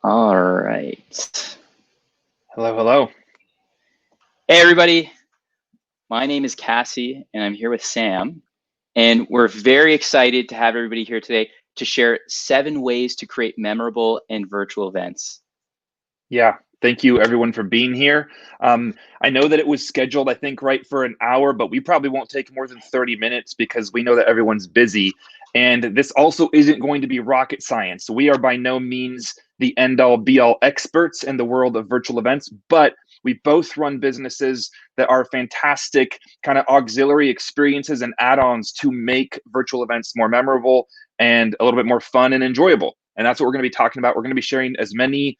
All right. Hello, hello. Hey, everybody. My name is Cassie, and I'm here with Sam. And we're very excited to have everybody here today to share 7 ways to create memorable and virtual events. Yeah, thank you everyone for being here. I know that it was scheduled, I think, right for an hour, but we probably won't take more than 30 minutes because we know that everyone's busy. And this also isn't going to be rocket science. We are by no means the end all be all experts in the world of virtual events, but we both run businesses that are fantastic kind of auxiliary experiences and add ons to make virtual events more memorable and a little bit more fun and enjoyable. And that's what we're going to be talking about. We're going to be sharing as many,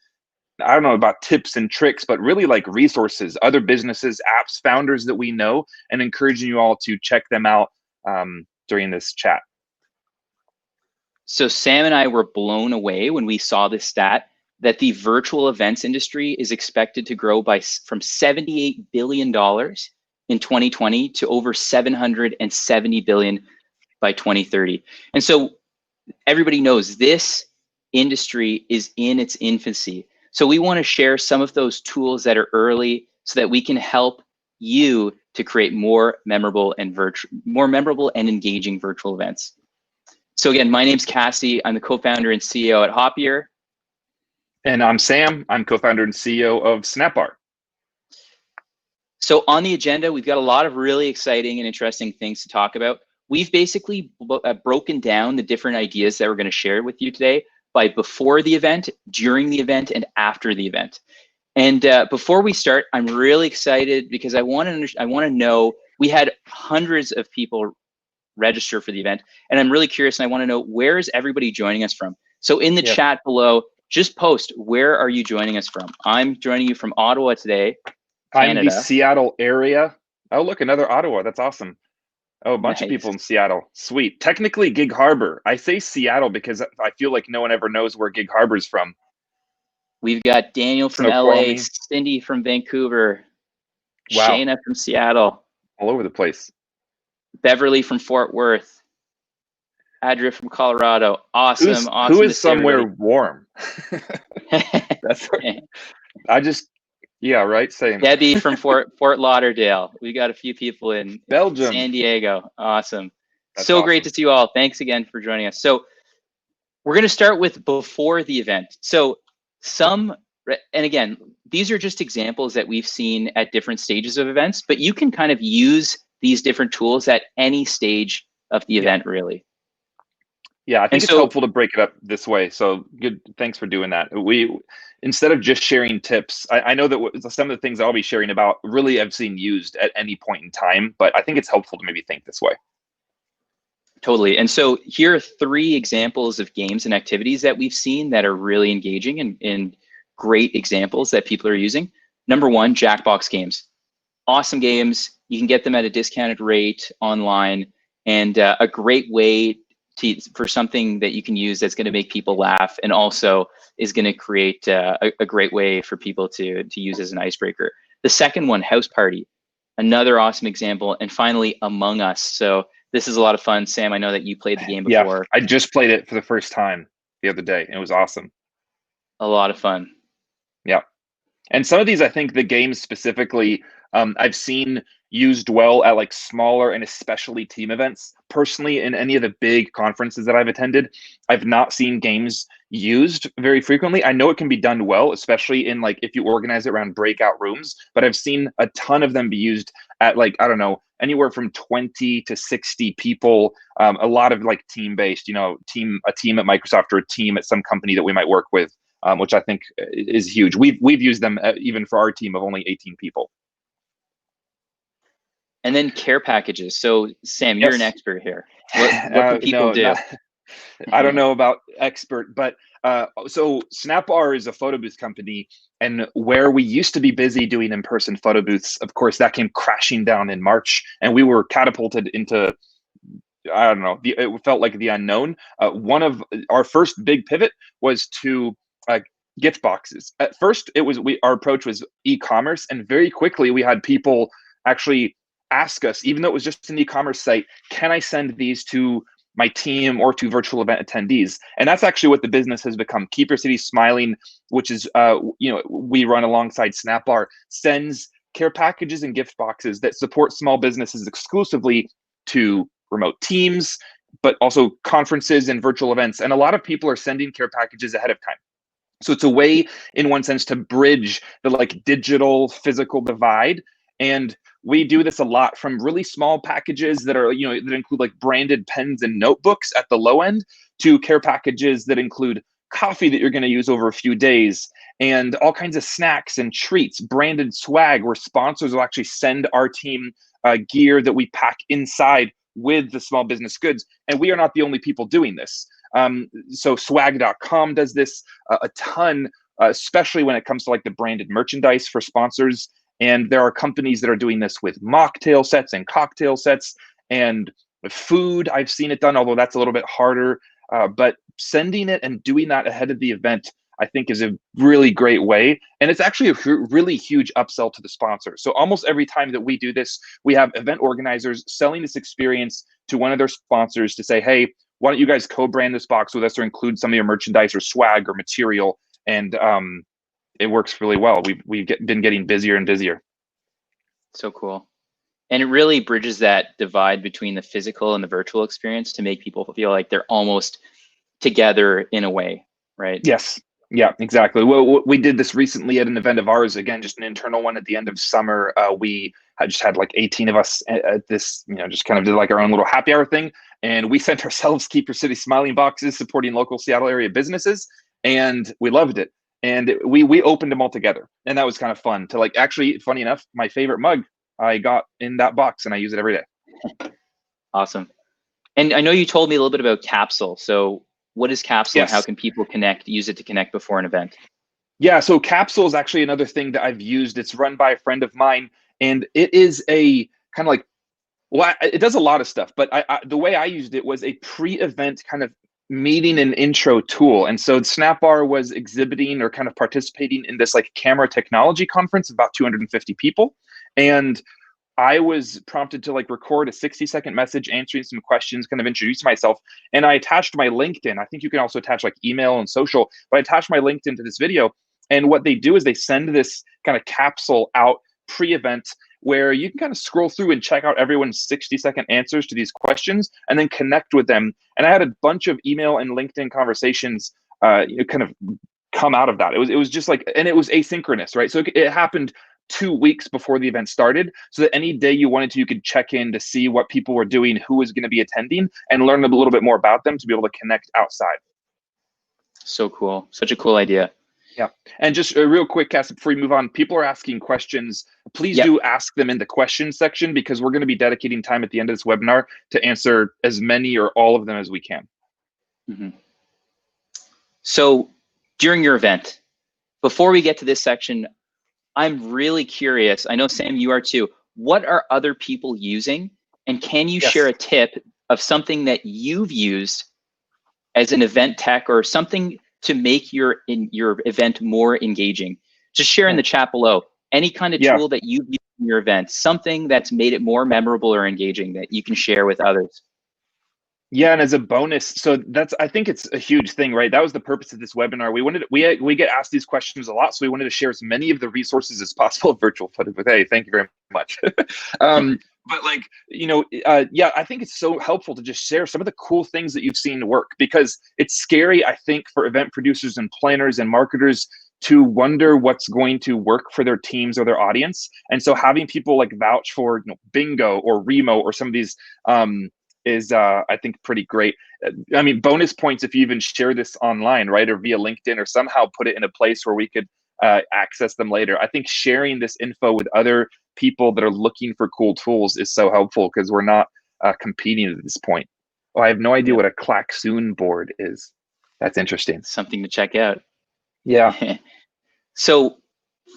I don't know about tips and tricks, but really like resources, other businesses, apps, founders that we know, and encouraging you all to check them out during this chat. So Sam and I were blown away when we saw this stat that the virtual events industry is expected to grow from $78 billion in 2020 to over $770 billion by 2030. And so everybody knows this industry is in its infancy. So we want to share some of those tools that are early so that we can help you to create more memorable and engaging virtual events. So again, my name's Cassie. I'm the co-founder and CEO at Hoppier. And I'm Sam. I'm co-founder and CEO of Snapbar. So on the agenda, we've got a lot of really exciting and interesting things to talk about. We've basically broken down the different ideas that we're going to share with you today by before the event, during the event, and after the event. And before we start, I'm really excited because I want to know, we had hundreds of people register for the event, and I'm really curious, and I want to know, where is everybody joining us from? So in the chat below, just post, where are you joining us from? I'm joining you from Ottawa today, Canada. I'm the Seattle area. Oh, look, another Ottawa. That's awesome. Oh, a bunch of people in Seattle. Sweet. Technically, Gig Harbor. I say Seattle because I feel like no one ever knows where Gig Harbor's from. We've got Daniel from LA, Cindy from Vancouver, wow. Shayna from Seattle. All over the place. Beverly from Fort Worth. Adria from Colorado. Awesome. Who is somewhere warm? That's right. Yeah, right. Same. Debbie from Fort Lauderdale. We got a few people in Belgium, San Diego. Awesome. That's so awesome. Great to see you all. Thanks again for joining us. So we're going to start with before the event. So and again, these are just examples that we've seen at different stages of events, but you can kind of use these different tools at any stage of the event, really. Yeah, I think it's helpful to break it up this way. So good. Thanks for doing that. Instead of just sharing tips, I know that some of the things I'll be sharing about really I've seen used at any point in time, but I think it's helpful to maybe think this way. Totally. And so here are 3 examples of games and activities that we've seen that are really engaging and great examples that people are using. Number 1, Jackbox games. Awesome games. You can get them at a discounted rate online, and a great way for something that you can use that's going to make people laugh, and also is going to create a great way for people to use as an icebreaker. The second one, House Party, another awesome example. And finally, Among Us. So this is a lot of fun. Sam, I know that you played the game before. Yeah, I just played it for the first time the other day, and it was awesome. A lot of fun. Yeah. And some of these, I think the games specifically, I've seen used well at like smaller and especially team events. Personally, in any of the big conferences that I've attended, I've not seen games used very frequently. I know it can be done well, especially in like if you organize it around breakout rooms, but I've seen a ton of them be used at like, I don't know, anywhere from 20 to 60 people, a lot of like team-based, a team at Microsoft or a team at some company that we might work with. Which I think is huge. We've used them even for our team of only 18 people. And then care packages. So Sam, you're an expert here. What can people do? I don't know about expert, but so Snapbar is a photo booth company, and where we used to be busy doing in-person photo booths, of course, that came crashing down in March, and we were catapulted into, I don't know, it felt like the unknown. One of our first big pivot was to gift boxes. At first, our approach was e-commerce, and very quickly we had people actually ask us, even though it was just an e-commerce site, can I send these to my team or to virtual event attendees. And that's actually what the business has become. Keep Your City Smiling, which is, we run alongside Snapbar, sends care packages and gift boxes that support small businesses exclusively to remote teams, but also conferences and virtual events. And a lot of people are sending care packages ahead of time. So it's a way, in one sense, to bridge the like digital physical divide. And we do this a lot, from really small packages that are, that include like branded pens and notebooks at the low end, to care packages that include coffee that you're going to use over a few days, and all kinds of snacks and treats, branded swag where sponsors will actually send our team gear that we pack inside with the small business goods. And we are not the only people doing this. So swag.com does this a ton, especially when it comes to like the branded merchandise for sponsors. And there are companies that are doing this with mocktail sets and cocktail sets, and with food. I've seen it done, although that's a little bit harder. But sending it and doing that ahead of the event, I think, is a really great way. And it's actually a really huge upsell to the sponsor. So almost every time that we do this, we have event organizers selling this experience to one of their sponsors to say, hey, why don't you guys co-brand this box with us or include some of your merchandise or swag or material? And it works really well. We've been getting busier and busier. So cool. And it really bridges that divide between the physical and the virtual experience to make people feel like they're almost together in a way, right? Yes. Yeah, exactly. Well, we did this recently at an event of ours, again, just an internal one at the end of summer. We just had like 18 of us at this, just kind of did like our own little happy hour thing. And we sent ourselves Keep Your City Smiling boxes supporting local Seattle area businesses. And we loved it. And we opened them all together. And that was kind of fun to like, actually, funny enough, my favorite mug I got in that box, and I use it every day. Awesome. And I know you told me a little bit about Capsule. So what is Capsule? Yes. And how can people use it to connect before an event? Yeah, so Capsule is actually another thing that I've used. It's run by a friend of mine, and it is a kind of like, well, it does a lot of stuff, but the way I used it was a pre-event kind of meeting and intro tool. And so Snapbar was exhibiting or kind of participating in this like camera technology conference, about 250 people. And I was prompted to like record a 60-second message answering some questions, kind of introduce myself. And I attached my LinkedIn. I think you can also attach like email and social, but I attached my LinkedIn to this video. And what they do is they send this kind of capsule out pre-event where you can kind of scroll through and check out everyone's 60-second answers to these questions and then connect with them. And I had a bunch of email and LinkedIn conversations kind of come out of that. It was just like, and it was asynchronous, right? So it happened 2 weeks before the event started, so that any day you wanted to, you could check in to see what people were doing, who was going to be attending, and learn a little bit more about them to be able to connect outside. So cool. Such a cool idea. Yeah. And just real quick, Cass, before we move on, people are asking questions. Please do ask them in the questions section, because we're going to be dedicating time at the end of this webinar to answer as many or all of them as we can. Mm-hmm. So during your event, before we get to this section, I'm really curious. I know, Sam, you are too. What are other people using? And can you share a tip of something that you've used as an event tech or something to make your event more engaging? Just share in the chat below any kind of tool that you've used in your event, something that's made it more memorable or engaging that you can share with others. Yeah, and as a bonus, so I think it's a huge thing, right? That was the purpose of this webinar. We get asked these questions a lot, so we wanted to share as many of the resources as possible of virtual footage. But hey, thank you very much. But like, I think it's so helpful to just share some of the cool things that you've seen work, because it's scary, I think, for event producers and planners and marketers to wonder what's going to work for their teams or their audience. And so having people like vouch for Bingo or Remo or some of these is I think pretty great. I mean, bonus points if you even share this online, right, or via LinkedIn, or somehow put it in a place where we could access them later. I think sharing this info with other people that are looking for cool tools is so helpful, because we're not competing at this point. Oh, I have no idea what a Klaxoon board is. That's interesting. Something to check out. Yeah. So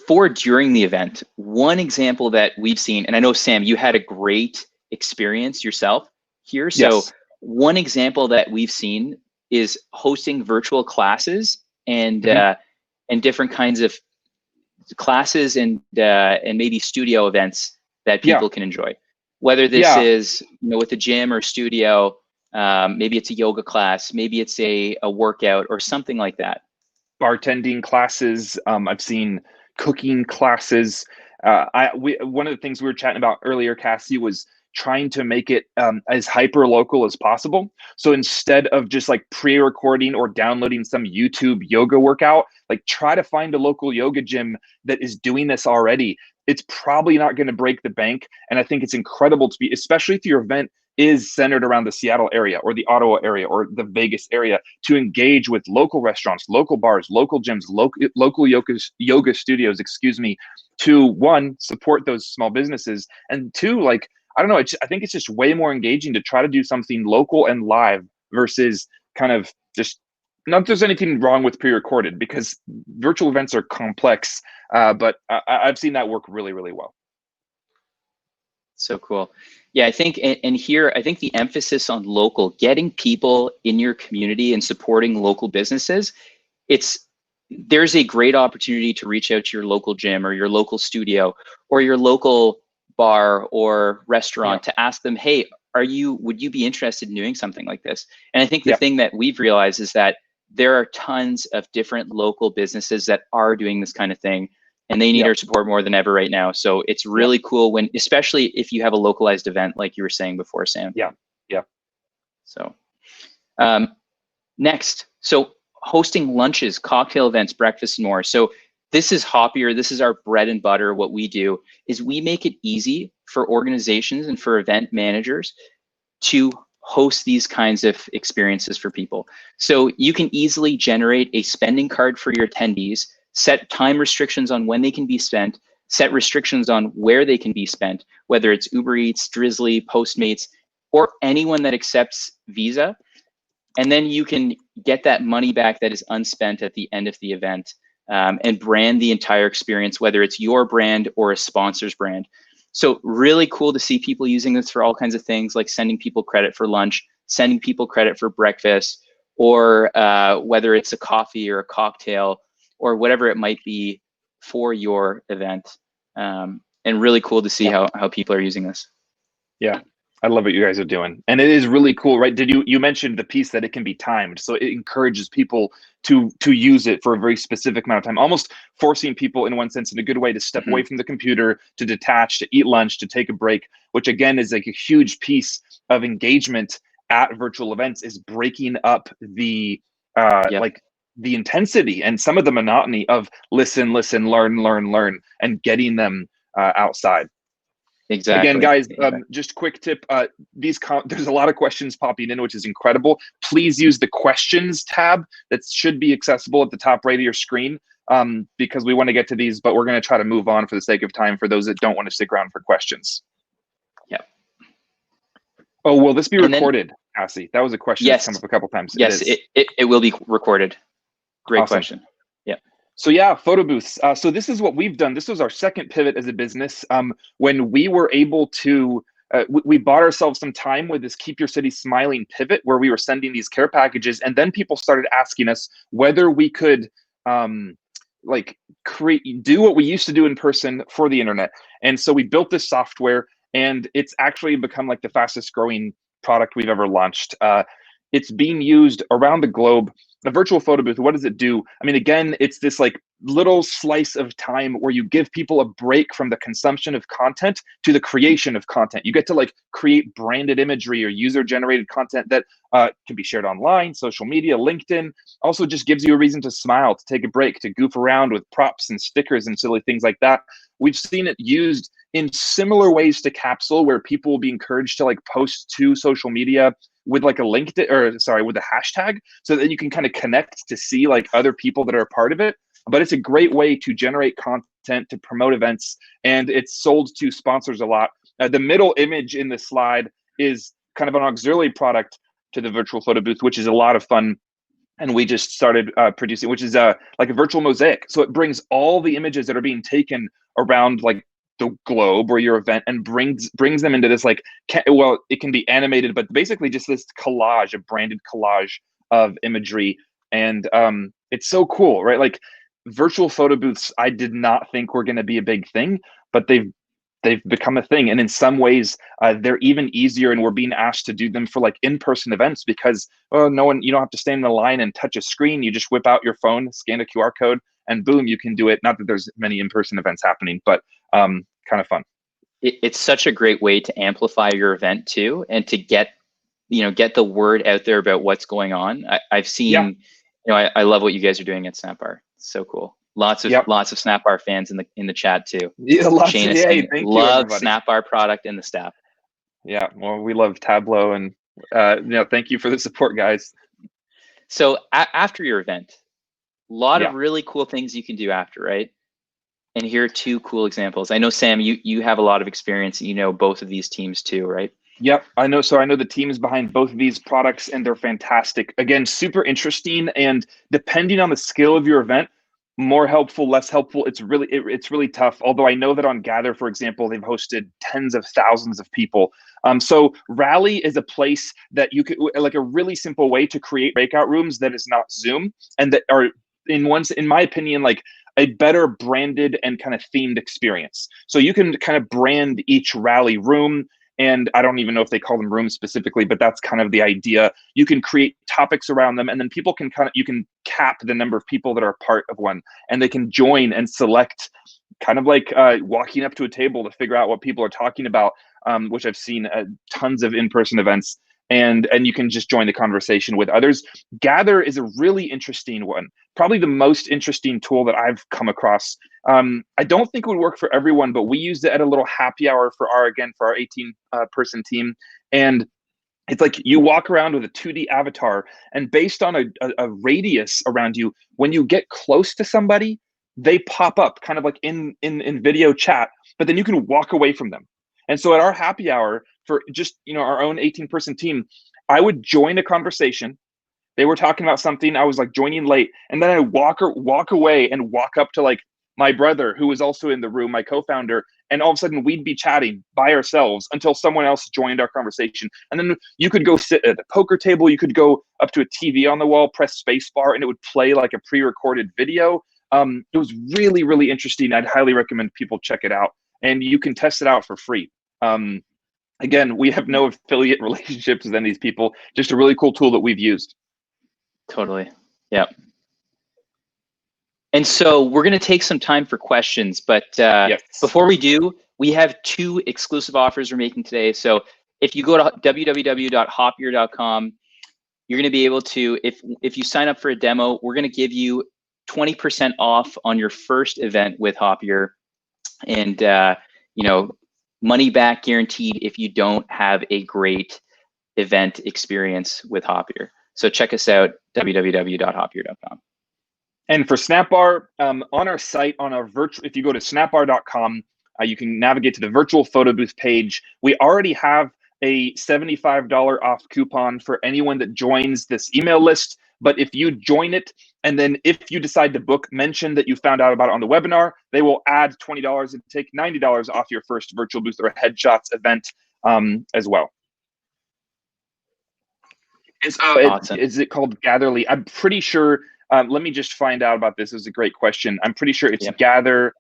for during the event, one example that we've seen, and I know, Sam, you had a great experience yourself here. So one example that we've seen is hosting virtual classes and and different kinds of classes and maybe studio events that people can enjoy. Whether this is with a gym or studio, Maybe it's a yoga class, maybe it's a workout or something like that. Bartending classes. I've seen cooking classes. One of the things we were chatting about earlier, Cassie, was trying to make it as hyper local as possible. So instead of just like pre-recording or downloading some YouTube yoga workout, like try to find a local yoga gym that is doing this already. It's probably not going to break the bank. And I think it's incredible to be, especially if your event is centered around the Seattle area or the Ottawa area or the Vegas area, to engage with local restaurants, local bars, local gyms, local yoga studios, to one, support those small businesses, and two, like, I don't know, I think it's just way more engaging to try to do something local and live versus kind of just, not that there's anything wrong with pre-recorded, because virtual events are complex, but I've seen that work really, really well. So cool. Yeah, I think, and here, I think the emphasis on local, getting people in your community and supporting local businesses, there's a great opportunity to reach out to your local gym or your local studio or your local bar or restaurant to ask them, hey, would you be interested in doing something like this? And I think the thing that we've realized is that there are tons of different local businesses that are doing this kind of thing, and they need our support more than ever right now. So it's really cool when, especially if you have a localized event, like you were saying before, Sam. Yeah. So next, so hosting lunches, cocktail events, breakfast, and more. So this is Hoppier. This is our bread and butter. What we do is we make it easy for organizations and for event managers to host these kinds of experiences for people. So you can easily generate a spending card for your attendees, set time restrictions on when they can be spent, set restrictions on where they can be spent, whether it's Uber Eats, Drizzly, Postmates, or anyone that accepts Visa. And then you can get that money back that is unspent at the end of the event, and brand the entire experience, whether it's your brand or a sponsor's brand. So really cool to see people using this for all kinds of things, like sending people credit for lunch, sending people credit for breakfast, or whether it's a coffee or a cocktail or whatever it might be for your event. And really cool to see how people are using this. Yeah. I love what you guys are doing. And it is really cool, right? You mentioned the piece that it can be timed. So it encourages people to use it for a very specific amount of time, almost forcing people in one sense, in a good way, to step away from the computer, to detach, to eat lunch, to take a break, which again is like a huge piece of engagement at virtual events, is breaking up the like the intensity and some of the monotony of listen, learn, and getting them outside. Exactly. Again, guys, just quick tip, there's a lot of questions popping in, which is incredible. Please use the questions tab that should be accessible at the top right of your screen, because we want to get to these, but we're going to try to move on for the sake of time for those that don't want to stick around for questions. Yeah. Oh, will this be recorded, Cassie? That was a question that's come up a couple times. Yes, it will be recorded. Great question. So yeah, photo booths. So this is what we've done. This was our second pivot as a business. When we were able to, we bought ourselves some time with this Keep Your City Smiling pivot, where we were sending these care packages, and then people started asking us whether we could like do what we used to do in person for the internet. And so we built this software, and it's actually become like the fastest growing product we've ever launched. It's being used around the globe. A virtual photo booth, what does it do? I mean, again, it's this like little slice of time where you give people a break from the consumption of content to the creation of content. You get to like create branded imagery or user-generated content that can be shared online, social media, LinkedIn. Also just gives you a reason to smile, to take a break, to goof around with props and stickers and silly things like that. We've seen it used in similar ways to Capsule, where people will be encouraged to like post to social media with like a link with a hashtag, so that you can kind of connect to see like other people that are a part of it. But it's a great way to generate content, to promote events, and it's sold to sponsors a lot. The middle image in this slide is kind of an auxiliary product to the virtual photo booth, which is a lot of fun. And we just started producing, which is like a virtual mosaic. So it brings all the images that are being taken around like the globe or your event, and brings them into this like, well, it can be animated, but basically just this collage, a branded collage of imagery. And it's so cool, right? Like virtual photo booths, I did not think were going to be a big thing, but they've they've become a thing. And in some ways, they're even easier, and we're being asked to do them for like in-person events because, oh, you don't have to stand in the line and touch a screen. You just whip out your phone, scan a QR code, and boom, you can do it. Not that there's many in-person events happening, but kind of fun. It's such a great way to amplify your event too, and to get the word out there about what's going on. I've seen, I love what you guys are doing at Snapbar. It's so cool. Lots of Snapbar fans in the chat too. Yeah, Shane is saying love Snapbar product and the staff. Yeah, well, we love Tableau, and thank you for the support, guys. So after your event, a lot of really cool things you can do after, right? And here are two cool examples. I know, Sam, you have a lot of experience, and you know both of these teams too, right? Yep, I know. So I know the teams behind both of these products, and they're fantastic. Again, super interesting, and depending on the scale of your event, more helpful, less helpful. It's really tough. Although I know that on Gather, for example, they've hosted tens of thousands of people. So Rally is a place that you could, like, a really simple way to create breakout rooms that is not Zoom, and that are in my opinion, like a better branded and kind of themed experience. So you can kind of brand each Rally room. And I don't even know if they call them rooms specifically, but that's kind of the idea. You can create topics around them, and then people can you can cap the number of people that are part of one, and they can join and select, kind of like walking up to a table to figure out what people are talking about, which I've seen at tons of in-person events. And you can just join the conversation with others. Gather is a really interesting one, probably the most interesting tool that I've come across. I don't think it would work for everyone, but we used it at a little happy hour for our 18 person team. And it's like you walk around with a 2D avatar, and based on a radius around you, when you get close to somebody, they pop up kind of like in video chat, but then you can walk away from them. And so at our happy hour for just, our own 18-person team, I would join a conversation. They were talking about something. I was like joining late, and then I walk away and walk up to like my brother, who was also in the room, my co-founder, and all of a sudden we'd be chatting by ourselves until someone else joined our conversation. And then you could go sit at the poker table. You could go up to a TV on the wall, press space bar, and it would play like a pre-recorded video. It was really, really interesting. I'd highly recommend people check it out, and you can test it out for free. Again, we have no affiliate relationships with any of these people, just a really cool tool that we've used. Totally. Yeah. And so we're going to take some time for questions, but before we do, we have two exclusive offers we're making today. So if you go to www.hoppier.com, you're going to be able to, if you sign up for a demo, we're going to give you 20% off on your first event with Hoppier, and money back guaranteed if you don't have a great event experience with Hoppier. So check us out, www.hoppier.com. And for Snapbar, on our site, on our virtual, if you go to snapbar.com, you can navigate to the virtual photo booth page. We already have a $75 off coupon for anyone that joins this email list. But if you join it, and then if you decide to book, mention that you found out about it on the webinar, they will add $20 and take $90 off your first virtual booth or headshots event as well. Awesome. Is it called Gatherly? I'm pretty sure. Let me just find out about this. It was a great question. I'm pretty sure it's gather.town,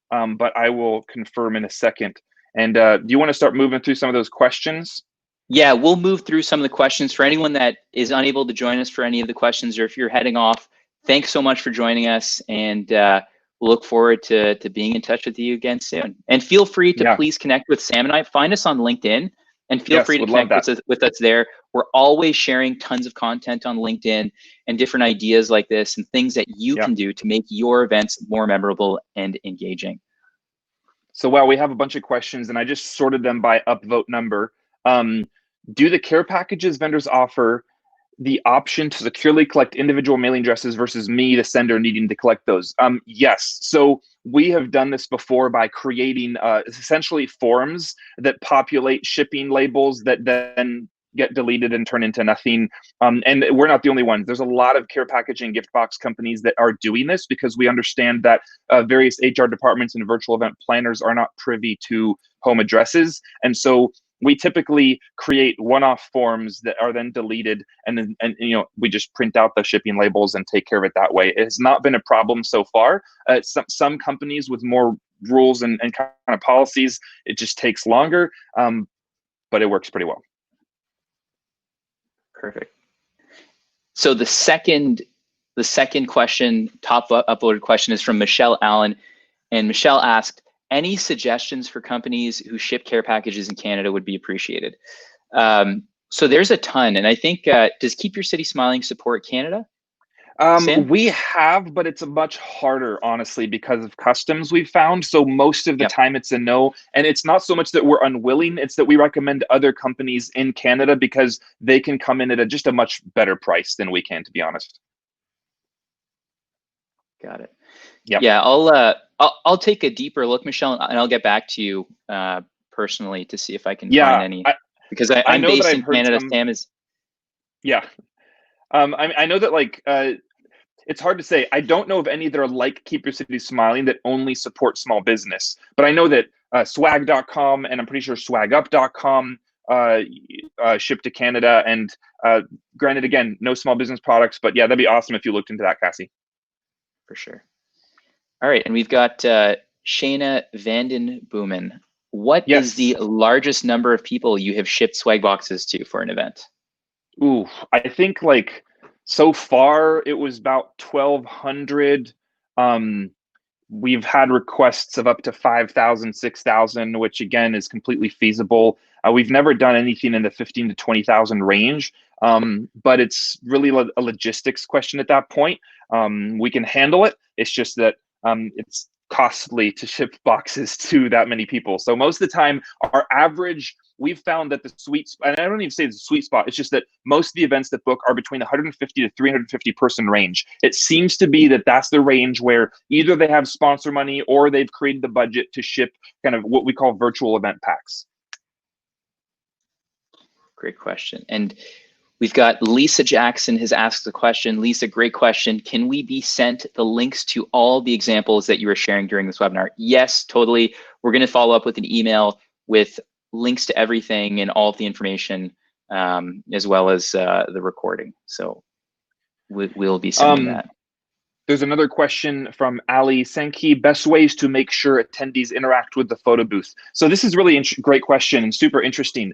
but I will confirm in a second. And do you want to start moving through some of those questions? Yeah, we'll move through some of the questions. For anyone that is unable to join us for any of the questions, or if you're heading off, thanks so much for joining us, and we'll look forward to being in touch with you again soon. And feel free to please connect with Sam and I. Find us on LinkedIn, and feel free to connect with us there. We're always sharing tons of content on LinkedIn and different ideas like this and things that you can do to make your events more memorable and engaging. So we have a bunch of questions, and I just sorted them by upvote number. Do the care packages vendors offer the option to securely collect individual mailing addresses versus me, the sender, needing to collect those? Yes. So we have done this before by creating essentially forms that populate shipping labels that then get deleted and turn into nothing. And we're not the only ones. There's a lot of care packaging gift box companies that are doing this, because we understand that various HR departments and virtual event planners are not privy to home addresses. And so we typically create one-off forms that are then deleted, and we just print out the shipping labels and take care of it that way. It has not been a problem so far. Some companies with more rules and kind of policies. It just takes longer, but it works pretty well. Perfect. So the second question, top uploaded question, is from Michelle Allen. And Michelle asked, any suggestions for companies who ship care packages in Canada would be appreciated. So there's a ton. And I think, does Keep Your City Smiling support Canada? We have, but it's much harder, honestly, because of customs we've found. So most of the time it's a no. And it's not so much that we're unwilling, it's that we recommend other companies in Canada because they can come in at just a much better price than we can, to be honest. Got it. Yep. Yeah, I'll take a deeper look, Michelle, and I'll get back to you personally to see if I can find any. Because I'm know based that in Canada. Sam is. Yeah. I know that, like, it's hard to say. I don't know of any that are like Keep Your City Smiling that only support small business. But I know that swag.com and I'm pretty sure swagup.com ship to Canada. And granted, again, no small business products, but yeah, that'd be awesome if you looked into that, Cassie. For sure. All right, and we've got Shayna Vandenboomen. What is the largest number of people you have shipped swag boxes to for an event? Ooh, I think like so far it was about 1,200. We've had requests of up to 5,000, 6,000, which again is completely feasible. We've never done anything in the 15 to 20,000 range, but it's really a logistics question at that point. We can handle it. It's just that it's costly to ship boxes to that many people. So most of the time, our average, we've found that the sweet spot, and I don't even say it's a sweet spot, it's just that most of the events that book are between the 150 to 350 person range. It seems to be that that's the range where either they have sponsor money or they've created the budget to ship kind of what we call virtual event packs. Great question. And we've got Lisa Jackson has asked the question. Lisa, great question. Can we be sent the links to all the examples that you were sharing during this webinar? Yes, totally. We're going to follow up with an email with links to everything and all of the information, as well as the recording. So we'll be sending that. There's another question from Ali Sankey. Best ways to make sure attendees interact with the photo booth. So this is really great question and super interesting.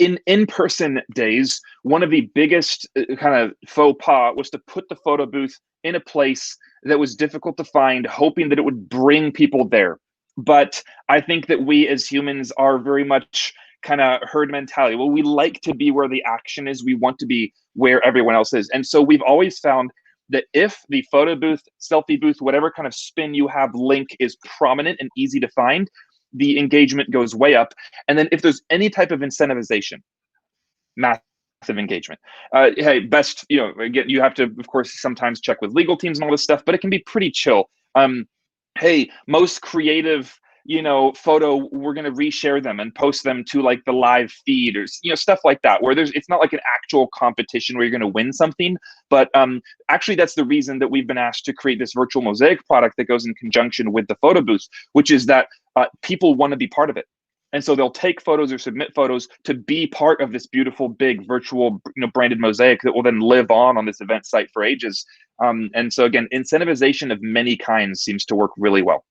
In-person days, one of the biggest kind of faux pas was to put the photo booth in a place that was difficult to find, hoping that it would bring people there. But I think that we as humans are very much kind of herd mentality. Well, we like to be where the action is. We want to be where everyone else is. And so we've always found that if the photo booth, selfie booth, whatever kind of spin you have link is prominent and easy to find, the engagement goes way up. And then if there's any type of incentivization, massive engagement. Hey, best, again, you have to, of course, sometimes check with legal teams and all this stuff, but it can be pretty chill. Hey, most creative, photo, we're going to reshare them and post them to like the live feed or, stuff like that, where it's not like an actual competition where you're going to win something. But actually, that's the reason that we've been asked to create this virtual mosaic product that goes in conjunction with the photo booth, which is that people want to be part of it. And so they'll take photos or submit photos to be part of this beautiful, big virtual, branded mosaic that will then live on this event site for ages. And so again, incentivization of many kinds seems to work really well.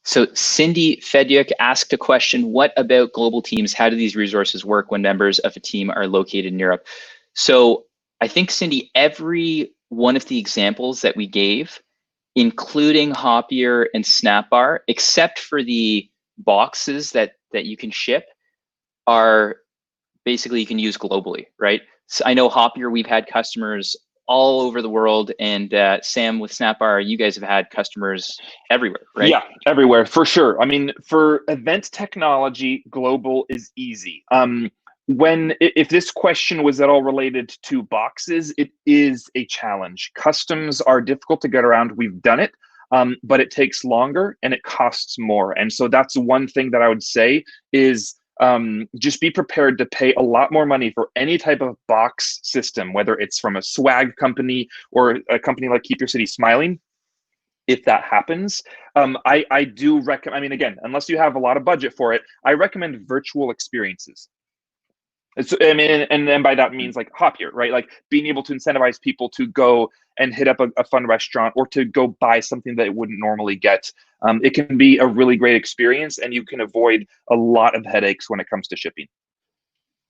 So Cindy Fedyuk asked a question, what about global teams? How do these resources work when members of a team are located in Europe? So I think, Cindy, every one of the examples that we gave, including Hoppier and Snapbar, except for the boxes that you can ship, are basically you can use globally, right? So I know Hoppier, we've had customers all over the world, and Sam, with Snapbar, you guys have had customers everywhere, right? Yeah, everywhere, for sure. I mean, for event technology, global is easy. If this question was at all related to boxes, it is a challenge. Customs are difficult to get around. We've done it, but it takes longer and it costs more. And so that's one thing that I would say is just be prepared to pay a lot more money for any type of box system, whether it's from a swag company or a company like Keep Your City Smiling. If that happens, I do recommend, again, unless you have a lot of budget for it, I recommend virtual experiences. I mean, and then by that means like Hoppier, right? Like being able to incentivize people to go and hit up a fun restaurant or to go buy something that it wouldn't normally get. It can be a really great experience, and you can avoid a lot of headaches when it comes to shipping.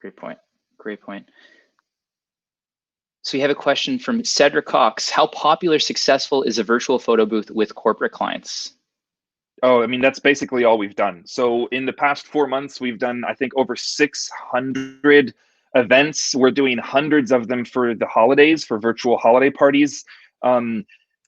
Great point. Great point. So we have a question from Cedric Cox. How popular, successful is a virtual photo booth with corporate clients? Oh, I mean, that's basically all we've done. So in the past 4 months, we've done, I think, over 600 events. We're doing hundreds of them for the holidays, for virtual holiday parties.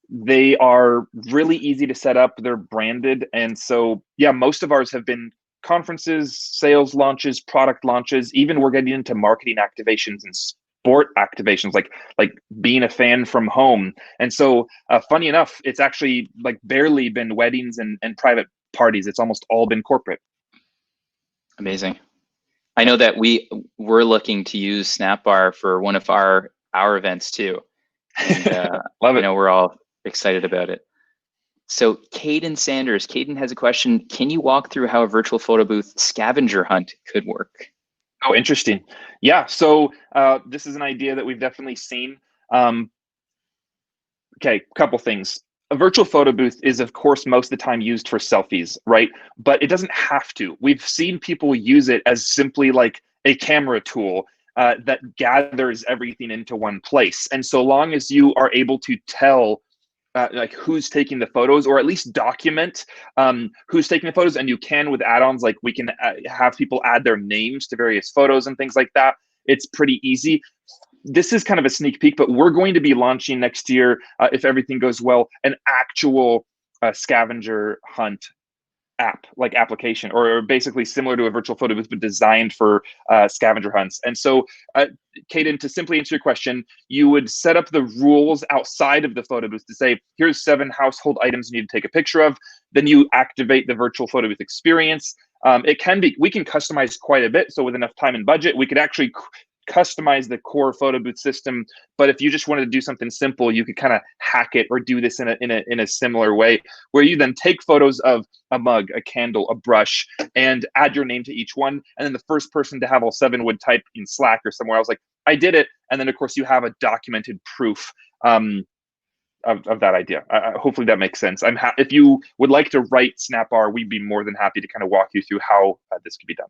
They are really easy to set up. They're branded. And so, yeah, most of ours have been conferences, sales launches, product launches. Even we're getting into marketing activations and sport activations, like being a fan from home. And so, funny enough, it's actually like barely been weddings and private parties. It's almost all been corporate. Amazing. I know that we're looking to use SnapBar for one of our events too. And, Love it. I know we're all excited about it. So Caden Sanders, Caden has a question. Can you walk through how a virtual photo booth scavenger hunt could work? Oh, interesting. Yeah, so this is an idea that we've definitely seen. Okay, couple things. A virtual photo booth is, of course, most of the time used for selfies, right? But it doesn't have to. We've seen people use it as simply like a camera tool that gathers everything into one place. And so long as you are able to tell like who's taking the photos, or at least document who's taking the photos, and you can with add-ons, like we can have people add their names to various photos and things like that. It's pretty easy. This is kind of a sneak peek, but we're going to be launching next year, if everything goes well, an actual scavenger hunt application, or basically similar to a virtual photo booth, but designed for scavenger hunts. And so, Caden, to simply answer your question, you would set up the rules outside of the photo booth to say, here's 7 household items you need to take a picture of. Then you activate the virtual photo booth experience. We can customize quite a bit. So with enough time and budget, we could actually customize the core photo booth system. But if you just wanted to do something simple, you could kind of hack it or do this in a similar way, where you then take photos of a mug, a candle, a brush, and add your name to each one. And then the first person to have all 7 would type in Slack or somewhere else, like, I did it. And then, of course, you have a documented proof of that idea. Hopefully that makes sense. If you would like to write SnapBar, we'd be more than happy to kind of walk you through how this could be done.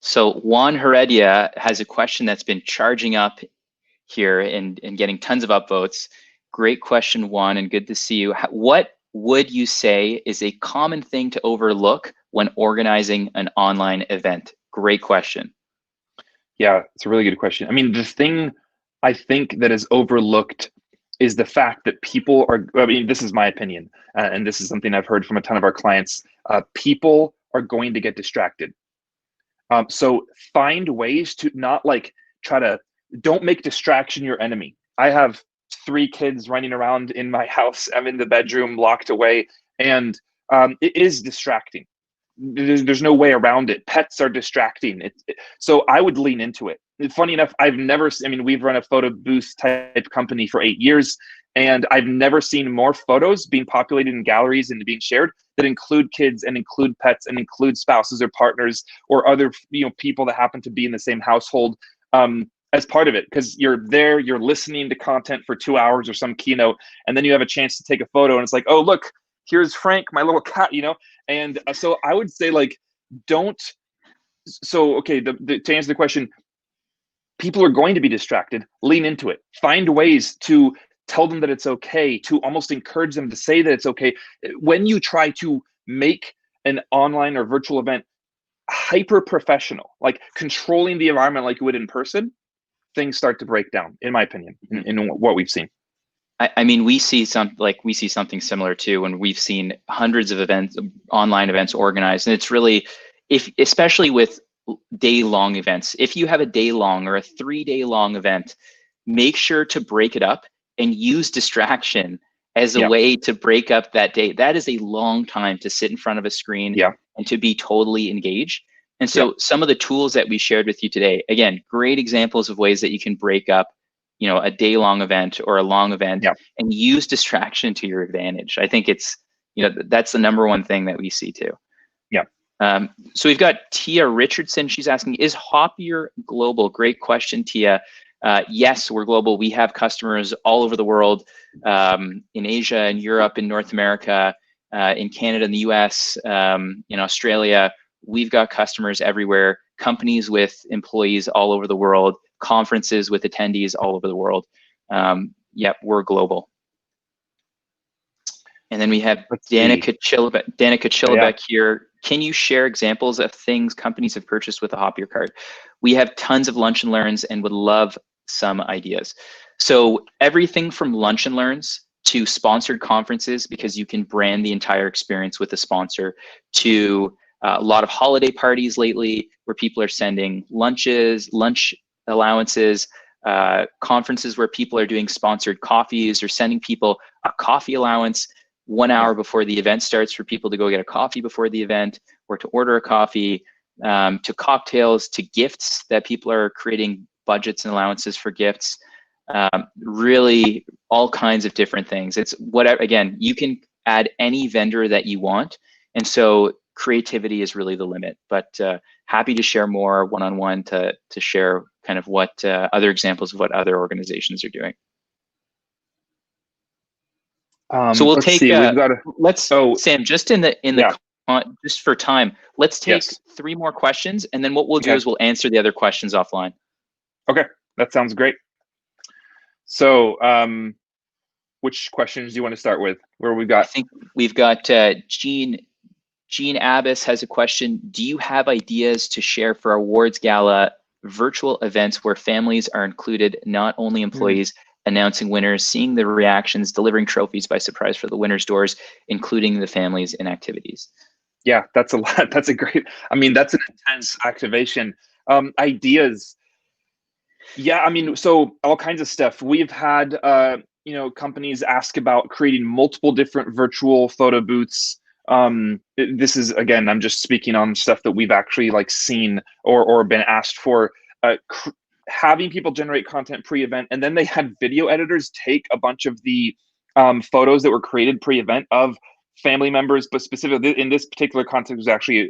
So Juan Heredia has a question that's been charging up here and getting tons of upvotes. Great question, Juan, and good to see you. What would you say is a common thing to overlook when organizing an online event? Great question. Yeah, it's a really good question. I mean, the thing I think that is overlooked is the fact that people are, I mean, this is my opinion, and this is something I've heard from a ton of our clients, people are going to get distracted. So find ways to not don't make distraction your enemy. I have 3 kids running around in my house. I'm in the bedroom locked away, and it is distracting. There's no way around it. Pets are distracting. So I would lean into it. Funny enough, we've run a photo booth type company for 8 years, and I've never seen more photos being populated in galleries and being shared that include kids and include pets and include spouses or partners or other people that happen to be in the same household as part of it. Because you're there, you're listening to content for 2 hours or some keynote, and then you have a chance to take a photo, and it's like, oh, look, here's Frank, my little cat, And so I would say, like, don't. So, okay, to answer the question, people are going to be distracted. Lean into it. Find ways to tell them that it's okay, to almost encourage them to say that it's okay. When you try to make an online or virtual event hyper professional, like controlling the environment like you would in person, things start to break down, in my opinion, in what we've seen. I mean, we see something similar too, when we've seen hundreds of events, online events organized, and it's really, especially with day-long events, if you have a day-long or a 3-day-long event, make sure to break it up and use distraction as a way to break up that day. That is a long time to sit in front of a screen and to be totally engaged. And so some of the tools that we shared with you today, again, great examples of ways that you can break up a day-long event or a long event and use distraction to your advantage. I think it's, that's the number one thing that we see too. Yeah. So we've got Tia Richardson. She's asking, is Hoppier global? Great question, Tia. Yes, we're global. We have customers all over the world, in Asia, in Europe, in North America, in Canada, in the US, in Australia. We've got customers everywhere, companies with employees all over the world, conferences with attendees all over the world. Yep, we're global. And then we have Danica Chillibeck here. Can you share examples of things companies have purchased with a Hoppier card? We have tons of lunch and learns and would love some ideas. So everything from lunch and learns to sponsored conferences, because you can brand the entire experience with a sponsor, to a lot of holiday parties lately where people are sending lunch allowances, conferences where people are doing sponsored coffees or sending people a coffee allowance 1 hour before the event starts for people to go get a coffee before the event or to order a coffee, to cocktails, to gifts that people are creating budgets and allowances for gifts. Really all kinds of different things. It's whatever, again, you can add any vendor that you want. And so creativity is really the limit, but happy to share more one-on-one to share kind of what other examples of what other organizations are doing. So we'll take, Sam, just just for time, let's take 3 more questions, and then what we'll do is we'll answer the other questions offline. Okay, that sounds great. So which questions do you want to start with? Where we got? I think we've got Jean Abbas has a question. Do you have ideas to share for awards gala virtual events where families are included, not only employees, announcing winners, seeing the reactions, delivering trophies by surprise for the winners' doors, including the families in activities? Yeah, that's a lot. That's a great, I mean, that's an intense activation. Ideas. Yeah, I mean, so all kinds of stuff. We've had, companies ask about creating multiple different virtual photo booths. This is, again, I'm just speaking on stuff that we've actually like seen or been asked for. Having people generate content pre-event, and then they had video editors take a bunch of the photos that were created pre-event of family members, but specifically in this particular context was actually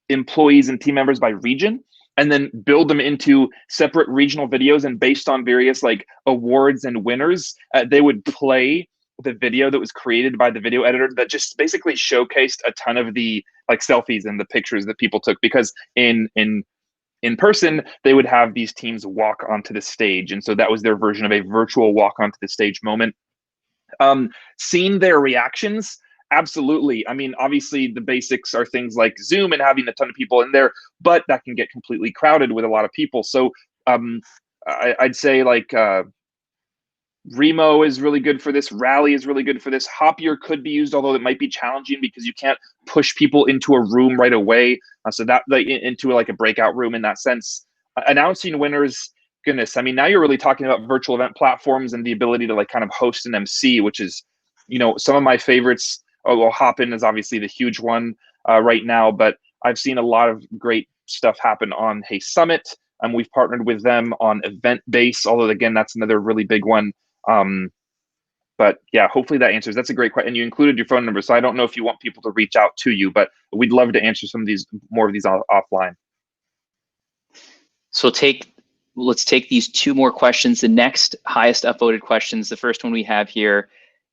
employees and team members by region, and then build them into separate regional videos. And based on various like awards and winners, they would play the video that was created by the video editor that just basically showcased a ton of the like selfies and the pictures that people took, because in person, they would have these teams walk onto the stage. And so that was their version of a virtual walk onto the stage moment. Seeing their reactions, absolutely. I mean, obviously the basics are things like Zoom and having a ton of people in there, but that can get completely crowded with a lot of people. So I'd say like Remo is really good for this. Rally is really good for this. Hoppier could be used, although it might be challenging because you can't push people into a room right away. So that like into like a breakout room in that sense. Announcing winners, goodness, I mean, now you're really talking about virtual event platforms and the ability to like kind of host an MC, which is, some of my favorites. Well, Hopin is obviously the huge one right now, but I've seen a lot of great stuff happen on Hey Summit. We've partnered with them on Event Base, although again, that's another really big one. But yeah, hopefully that answers. That's a great question. And you included your phone number, so I don't know if you want people to reach out to you, but we'd love to answer more of these offline. So let's take these 2 more questions. The next highest upvoted questions. The first one we have here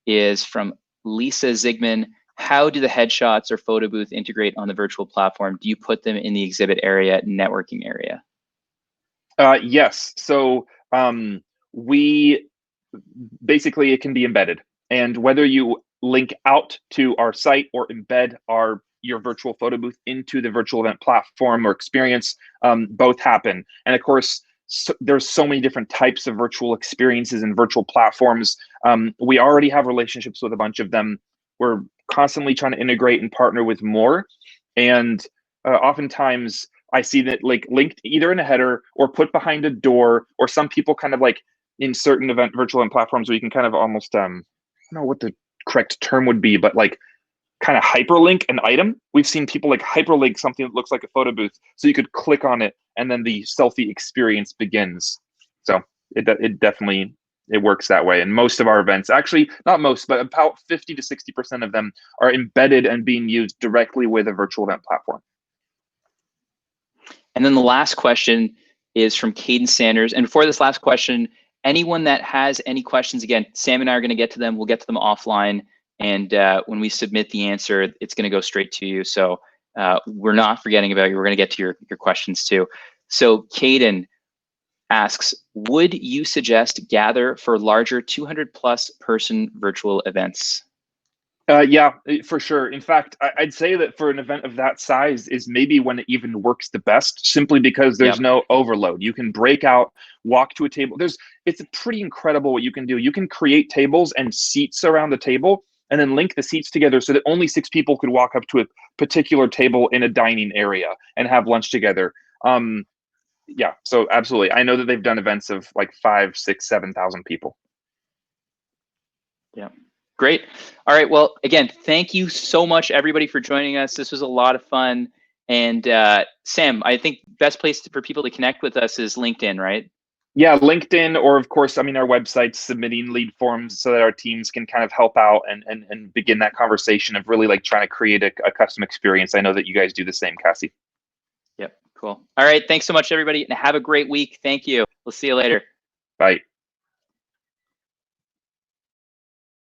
is from Lisa Zigman. How do the headshots or photo booth integrate on the virtual platform? Do you put them in the exhibit area, networking area? Yes. So basically it can be embedded, and whether you link out to our site or embed your virtual photo booth into the virtual event platform or experience, both happen. And of course, there's so many different types of virtual experiences and virtual platforms. We already have relationships with a bunch of them. We're constantly trying to integrate and partner with more. And oftentimes I see that like linked either in a header or put behind a door, or some people kind of like in certain virtual event platforms where you can kind of almost, I don't know what the correct term would be, but like kind of hyperlink an item. We've seen people like hyperlink something that looks like a photo booth, so you could click on it and then the selfie experience begins. So it definitely it works that way. And most of our events, actually not most, but about 50 to 60% of them are embedded and being used directly with a virtual event platform. And then the last question is from Caden Sanders. And before this last question, anyone that has any questions, again, Sam and I are going to get to them. We'll get to them offline. And when we submit the answer, it's going to go straight to you. So we're not forgetting about you. We're going to get to your questions too. So Caden asks, would you suggest Gather for larger 200+ person virtual events? Yeah, for sure. In fact, I'd say that for an event of that size is maybe when it even works the best, simply because there's no overload. You can break out, walk to a table. It's pretty incredible what you can do. You can create tables and seats around the table and then link the seats together so that only 6 people could walk up to a particular table in a dining area and have lunch together. Yeah, so absolutely. I know that they've done events of like 5, 6, 7,000 people. Yeah. Great. All right. Well, again, thank you so much, everybody, for joining us. This was a lot of fun. And Sam, I think best place for people to connect with us is LinkedIn, right? Yeah, LinkedIn, or of course, I mean, our website's submitting lead forms so that our teams can kind of help out and begin that conversation of really like trying to create a custom experience. I know that you guys do the same, Cassie. Yep. Cool. All right. Thanks so much, everybody, and have a great week. Thank you. We'll see you later. Bye.